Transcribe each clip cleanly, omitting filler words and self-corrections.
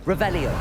Revelio.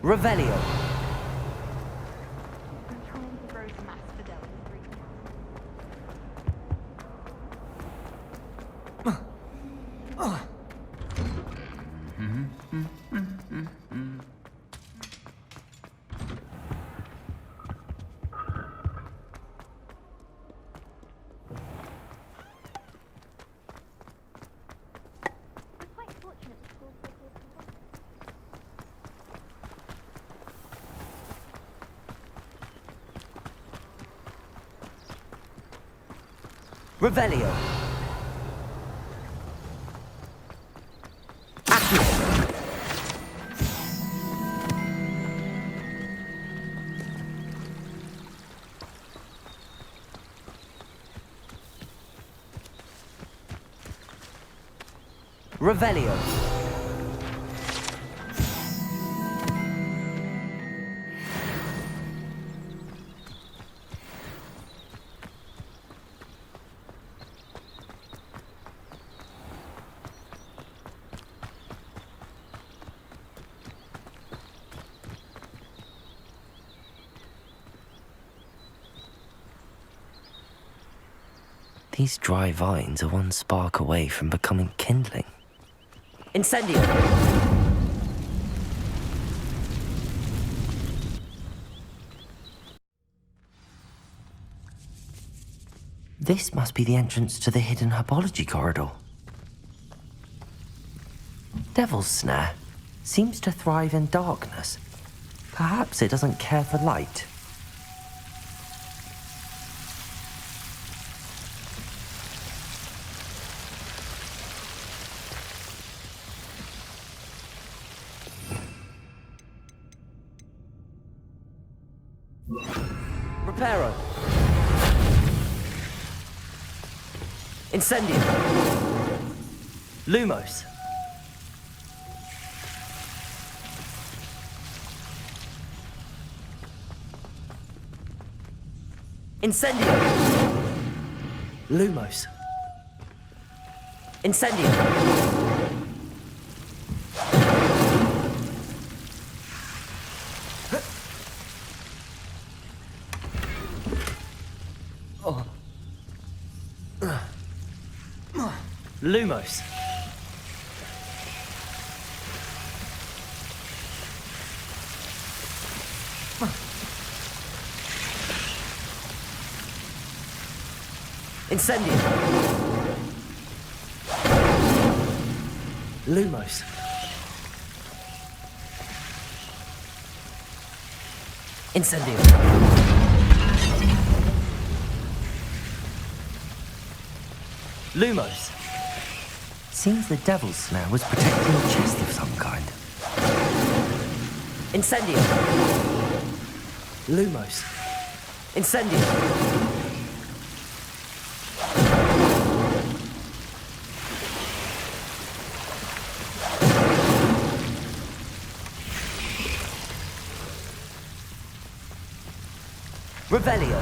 Revelio. Revelio. Revelio. These dry vines are one spark away from becoming kindling. Incendio. This must be the entrance to the hidden herbology corridor. Devil's Snare seems to thrive in darkness. Perhaps it doesn't care for light. Reparo. Incendio. Lumos. Incendio. Lumos. Incendio. Lumos. Incendio. Lumos. Incendio. Lumos. Seems the Devil's Snare was protecting a chest of some kind. Incendio. Lumos. Incendio. Revelio.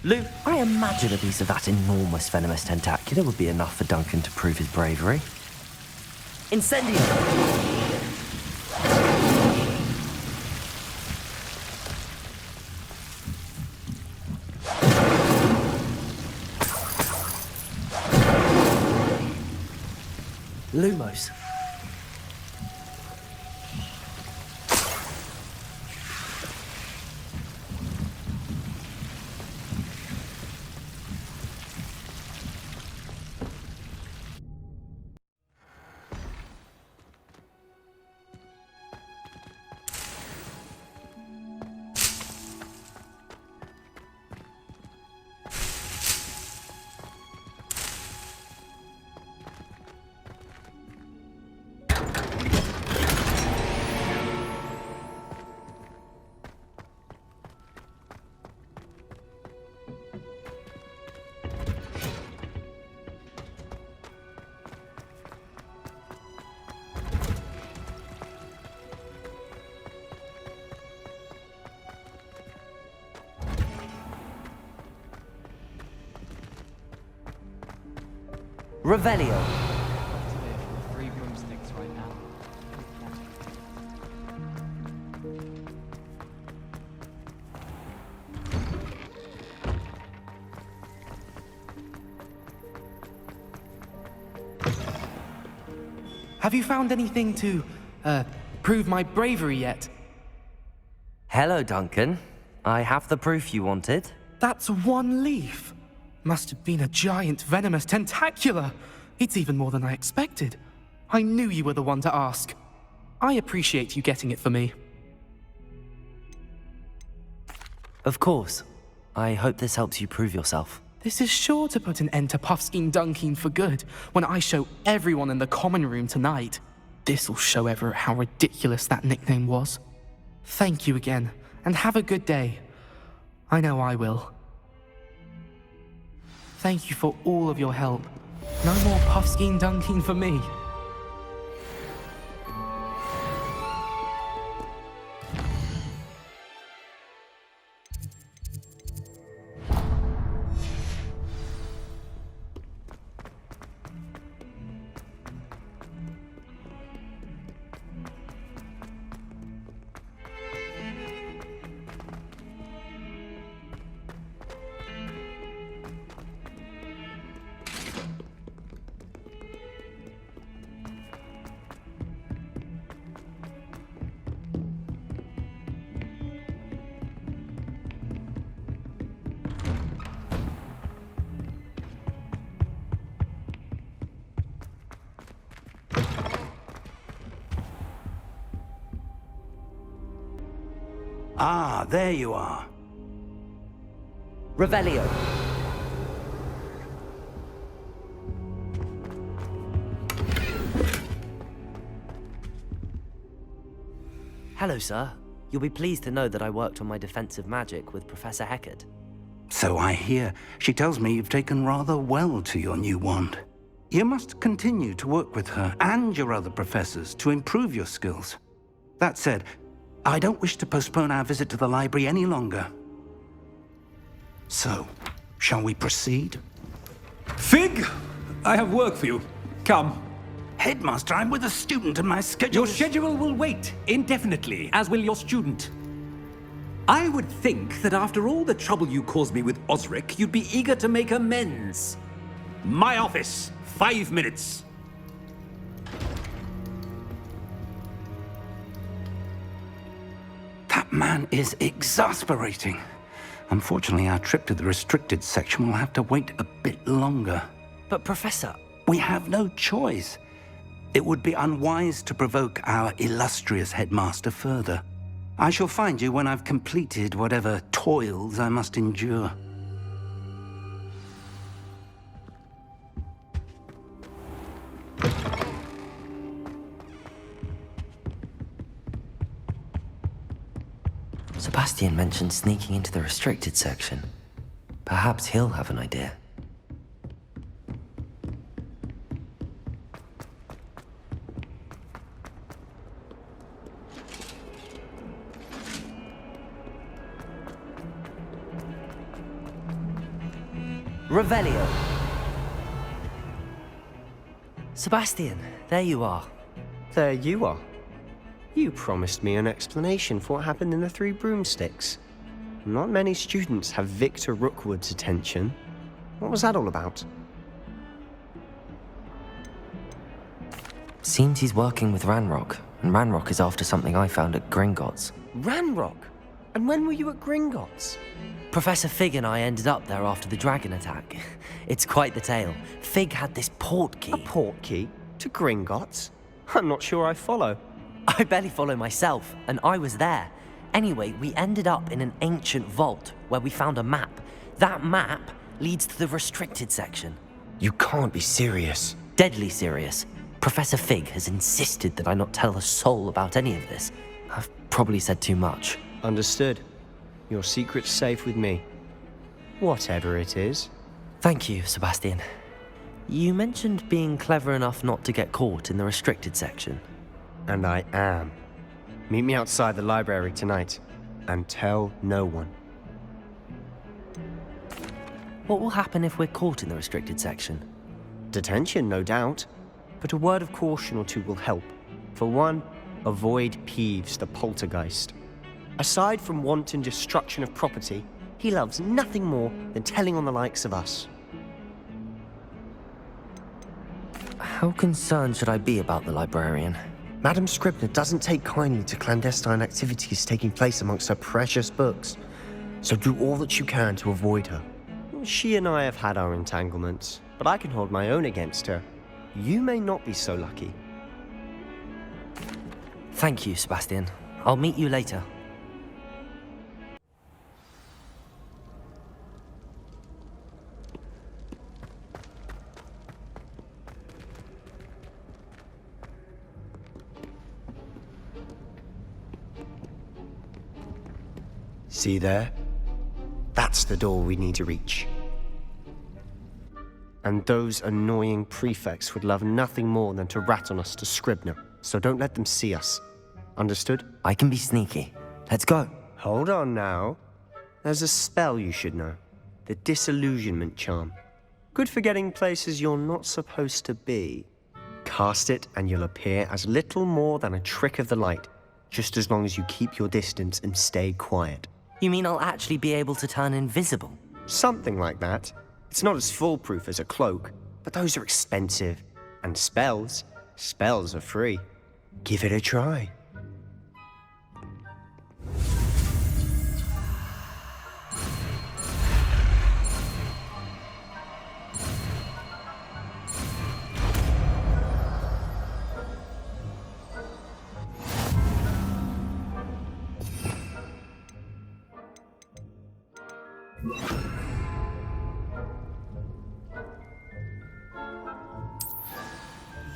Lu... I imagine a piece of that enormous venomous tentacula would be enough for Duncan to prove his bravery. Incendio! Lumos. Revelio. Three broomsticks right now. Have you found anything to, prove my bravery yet? Hello, Duncan. I have the proof you wanted. That's one leaf. Must have been a giant venomous tentacula. It's even more than I expected. I knew you were the one to ask. I appreciate you getting it for me. Of course. I hope this helps you prove yourself. This is sure to put an end to Puffskein Dunkeen for good when I show everyone in the common room tonight. This'll show Everett how ridiculous that nickname was. Thank you again, and have a good day. I know I will. Thank you for all of your help. No more Puffskein Dunkeen for me. Ah, there you are. Revelio. Hello, sir. You'll be pleased to know that I worked on my defensive magic with Professor Heckard. So I hear. She tells me you've taken rather well to your new wand. You must continue to work with her and your other professors to improve your skills. That said, I don't wish to postpone our visit to the library any longer. So, shall we proceed? Fig! I have work for you. Come. Headmaster, I'm with a student and my schedule Your schedule will wait indefinitely, as will your student. I would think that after all the trouble you caused me with Osric, you'd be eager to make amends. My office, 5 minutes. That man is exasperating. Unfortunately, our trip to the restricted section will have to wait a bit longer. But, Professor... We have no choice. It would be unwise to provoke our illustrious headmaster further. I shall find you when I've completed whatever toils I must endure. Sebastian mentioned sneaking into the restricted section. Perhaps he'll have an idea. Revelio. Sebastian, there you are. There you are. You promised me an explanation for what happened in the Three Broomsticks. Not many students have Victor Rookwood's attention. What was that all about? Seems he's working with Ranrock, and Ranrock is after something I found at Gringotts. Ranrock? And when were you at Gringotts? Professor Fig and I ended up there after the dragon attack. It's quite the tale. Fig had this port key. A port key? To Gringotts? I'm not sure I follow. I barely follow myself, and I was there. Anyway, we ended up in an ancient vault where we found a map. That map leads to the restricted section. You can't be serious. Deadly serious. Professor Fig has insisted that I not tell a soul about any of this. I've probably said too much. Understood. Your secret's safe with me. Whatever it is. Thank you, Sebastian. You mentioned being clever enough not to get caught in the restricted section. And I am. Meet me outside the library tonight. And tell no one. What will happen if we're caught in the restricted section? Detention, no doubt. But a word of caution or two will help. For one, avoid Peeves, the poltergeist. Aside from wanton destruction of property, he loves nothing more than telling on the likes of us. How concerned should I be about the librarian? Madam Scribner doesn't take kindly to clandestine activities taking place amongst her precious books, so do all that you can to avoid her. She and I have had our entanglements, but I can hold my own against her. You may not be so lucky. Thank you, Sebastian. I'll meet you later. See there? That's the door we need to reach. And those annoying prefects would love nothing more than to rat on us to Scribner, so don't let them see us. Understood? I can be sneaky. Let's go. Hold on now. There's a spell you should know. The Disillusionment Charm. Good for getting places you're not supposed to be. Cast it and you'll appear as little more than a trick of the light, just as long as you keep your distance and stay quiet. You mean I'll actually be able to turn invisible? Something like that. It's not as foolproof as a cloak, but those are expensive. And spells are free. Give it a try.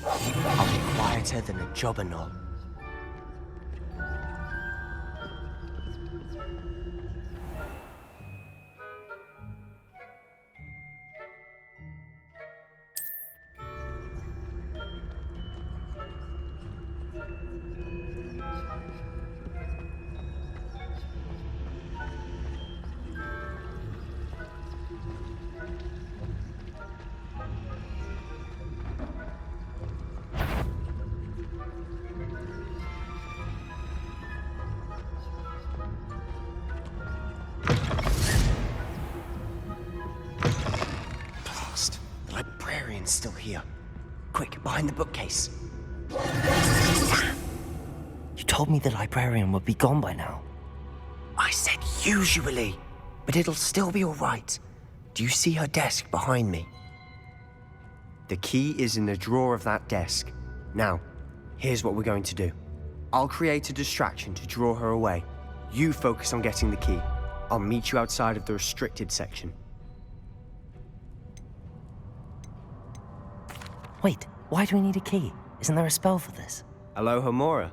I'll be quieter than a jobberknoll. The librarian's still here. Quick, behind the bookcase. You told me the librarian would be gone by now. I said usually, but it'll still be all right. Do you see her desk behind me? The key is in the drawer of that desk. Now, here's what we're going to do. I'll create a distraction to draw her away. You focus on getting the key. I'll meet you outside of the restricted section. Wait, why do we need a key? Isn't there a spell for this? Alohomora.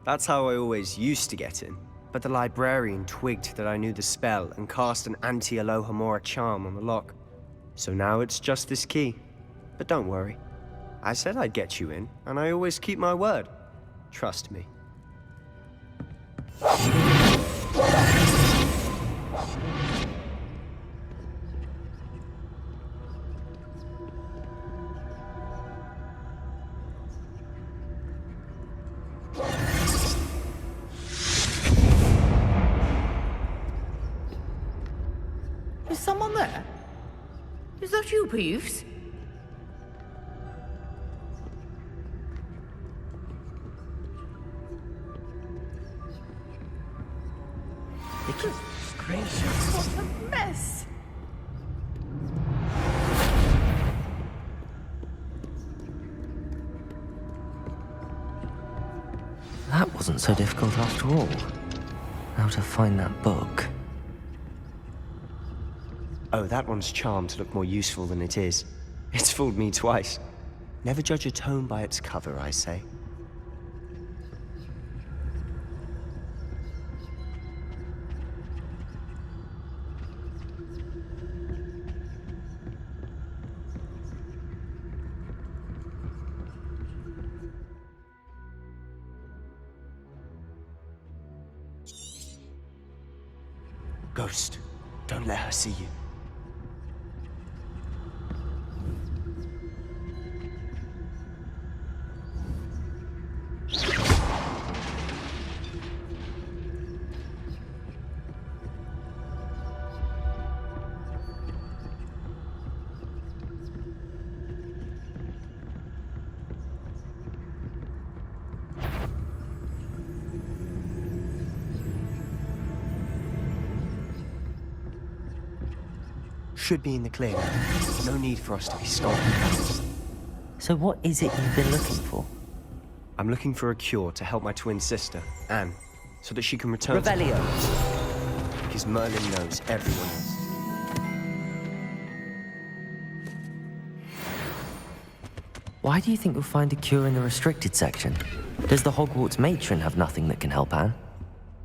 That's how I always used to get in. But the librarian twigged that I knew the spell and cast an anti-Alohomora charm on the lock. So now it's just this key. But don't worry. I said I'd get you in, and I always keep my word. Trust me. Is someone there? Is that you, Peeves? Goodness gracious, what a mess! That wasn't so difficult after all. How to find that book. Oh, that one's charmed to look more useful than it is. It's fooled me twice. Never judge a tome by its cover, I say. Ghost, don't let her see you. Should be in the clear. No need for us to be stopped. So what is it you've been looking for? I'm looking for a cure to help my twin sister, Anne, so that she can return Revelio. because Merlin knows everyone else. Why do you think you'll find a cure in the restricted section? Does the Hogwarts matron have nothing that can help Anne?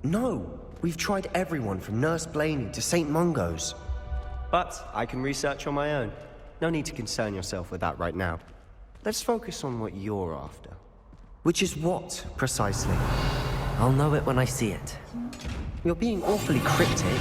No, we've tried everyone from Nurse Blaney to St. Mungo's. But I can research on my own. No need to concern yourself with that right now. Let's focus on what you're after. Which is what, precisely? I'll know it when I see it. You're being awfully cryptic.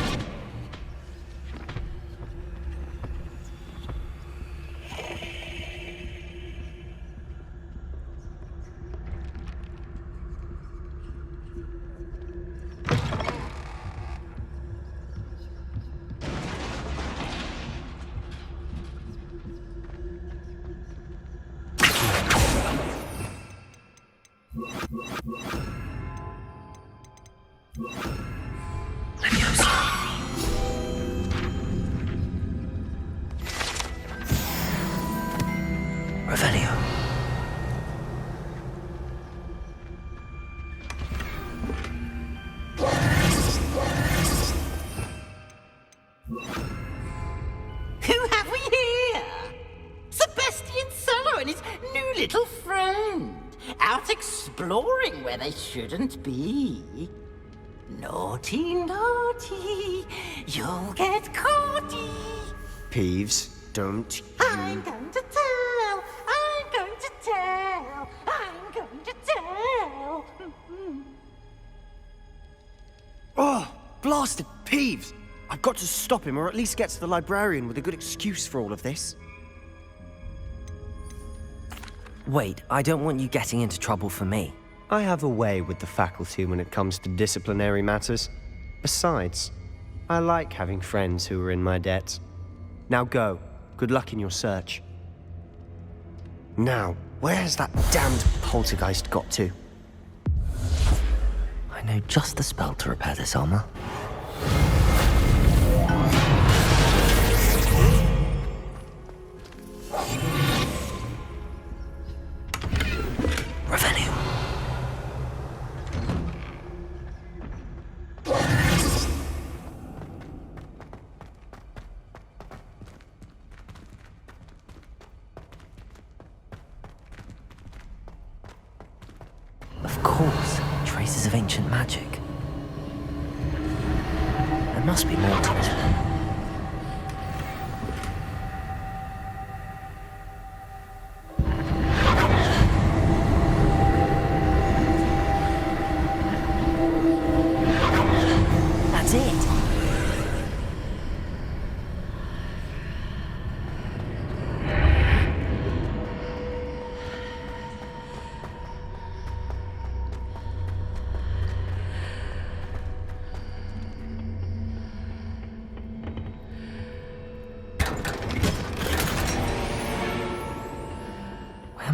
Revelio. Who have we here? Sebastian Solo and his new little friend. Out exploring where they shouldn't be. Naughty, naughty, you'll get caughty. Peeves, don't I'm you... going to tell, I'm going to tell, I'm going to tell. Oh, blasted Peeves! I've got to stop him, or at least get to the librarian with a good excuse for all of this. Wait, I don't want you getting into trouble for me. I have a way with the faculty when it comes to disciplinary matters. Besides, I like having friends who are in my debt. Now go. Good luck in your search. Now, where has that damned poltergeist got to? I know just the spell to repair this armor. Revelio. Of course, traces of ancient magic. There must be more to it. That's it.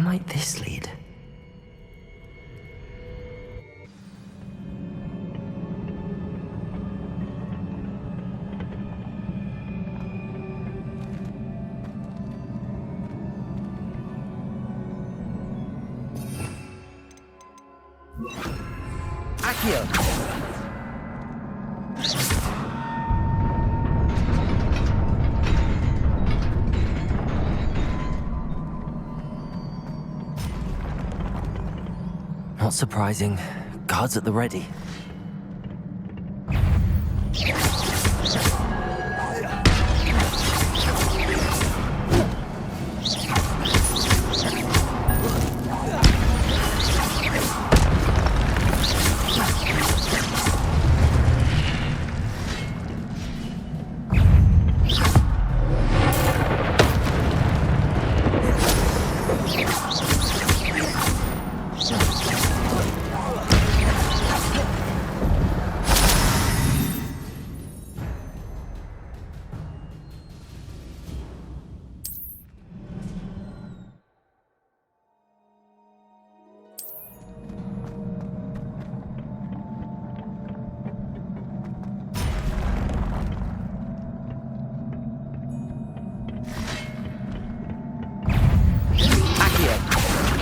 might this lead? Accio! Not surprising. Guards at the ready.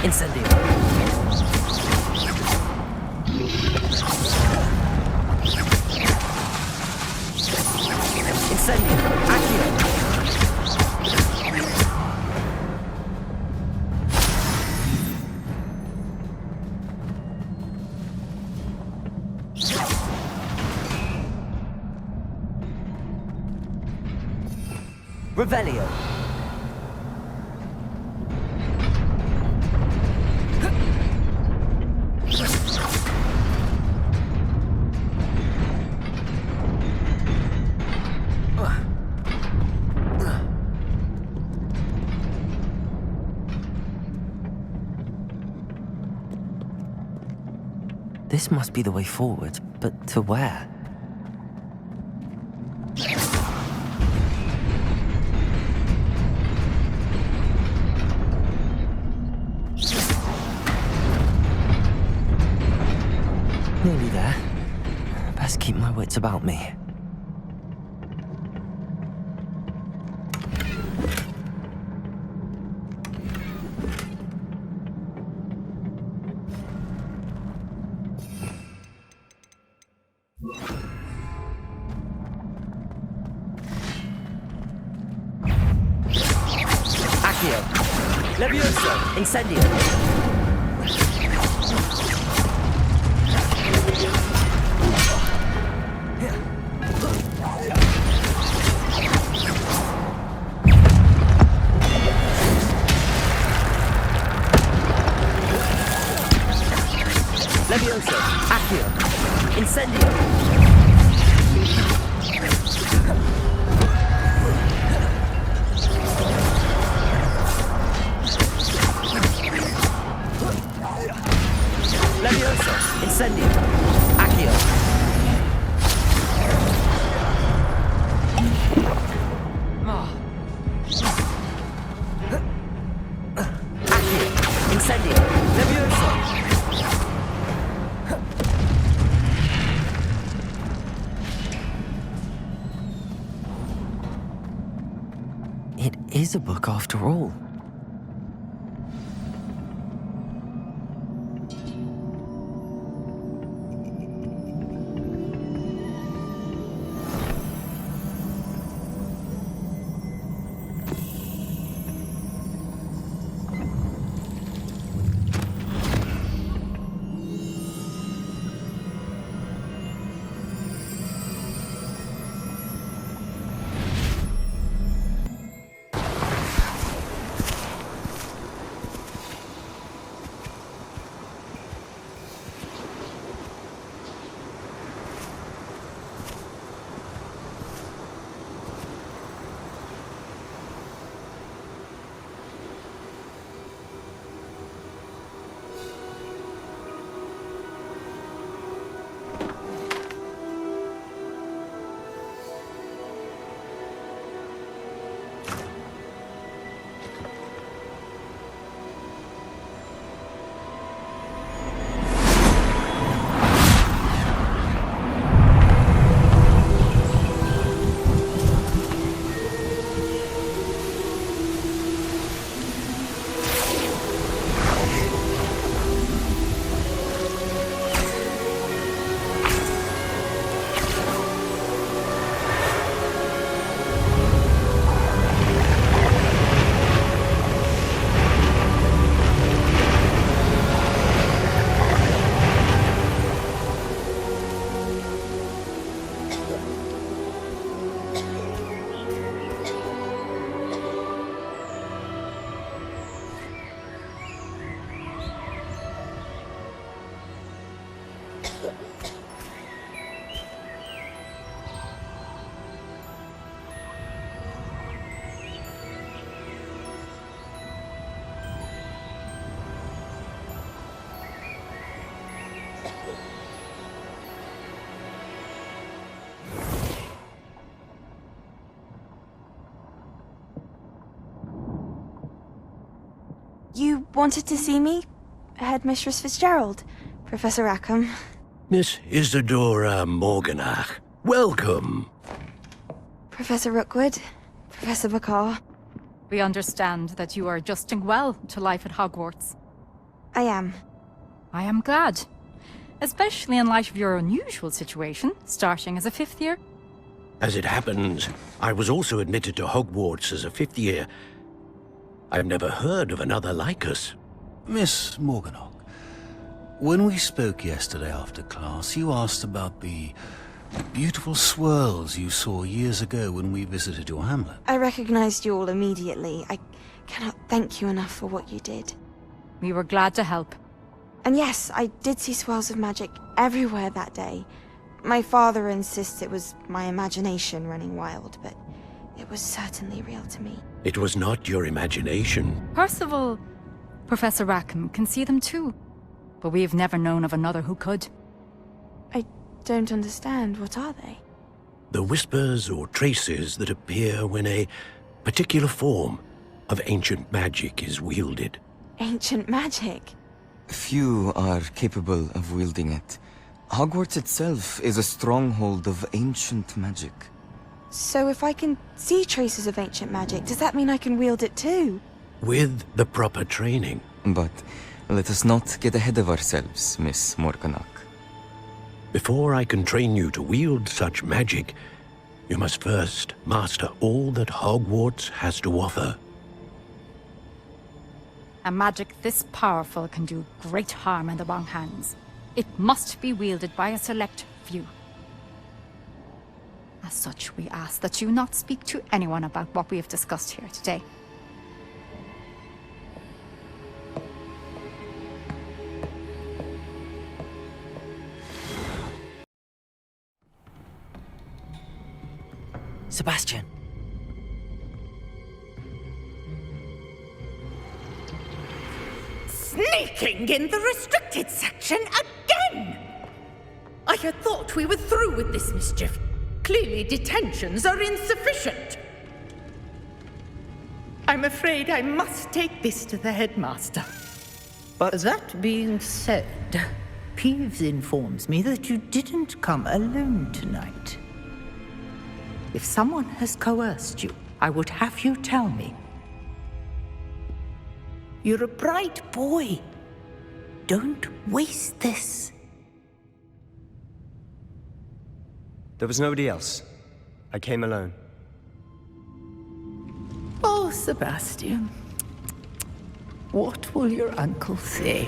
Incendio. Incendio. Accio. Revelio. This must be the way forward, but to where? Nearly there. Best keep my wits about me. Accio. Levioso. Incendio. Levioso. Accio. Incendio. Levioso. Incendio. Accio. Accio. Incendio. Levioso. It is a book after all. You wanted to see me? Headmistress Fitzgerald, Professor Rackham. Miss Isadora Morganach, welcome. Professor Rookwood, Professor Bakar. We understand that you are adjusting well to life at Hogwarts. I am. I am glad. Especially in light of your unusual situation, starting as a 5th year. As it happens, I was also admitted to Hogwarts as a 5th year. I've never heard of another like us. Miss Morganach, when we spoke yesterday after class, you asked about the beautiful swirls you saw years ago when we visited your hamlet. I recognized you all immediately. I cannot thank you enough for what you did. We were glad to help. And yes, I did see swirls of magic everywhere that day. My father insists it was my imagination running wild, but it was certainly real to me. It was not your imagination. Percival, Professor Rackham can see them too. But we have never known of another who could. I don't understand. What are they? The whispers or traces that appear when a particular form of ancient magic is wielded. Ancient magic? Few are capable of wielding it. Hogwarts itself is a stronghold of ancient magic. So if I can see traces of ancient magic, does that mean I can wield it too? With the proper training. But let us not get ahead of ourselves, Miss Morganach. Before I can train you to wield such magic, you must first master all that Hogwarts has to offer. A magic this powerful can do great harm in the wrong hands. It must be wielded by a select few. As such, we ask that you not speak to anyone about what we have discussed here today. Sebastian. Sneaking in the restricted section again! I had thought we were through with this mischief. Clearly detentions are insufficient. I'm afraid I must take this to the headmaster. But that being said, Peeves informs me that you didn't come alone tonight. If someone has coerced you, I would have you tell me. You're a bright boy. Don't waste this. There was nobody else. I came alone. Oh, Sebastian. What will your uncle say?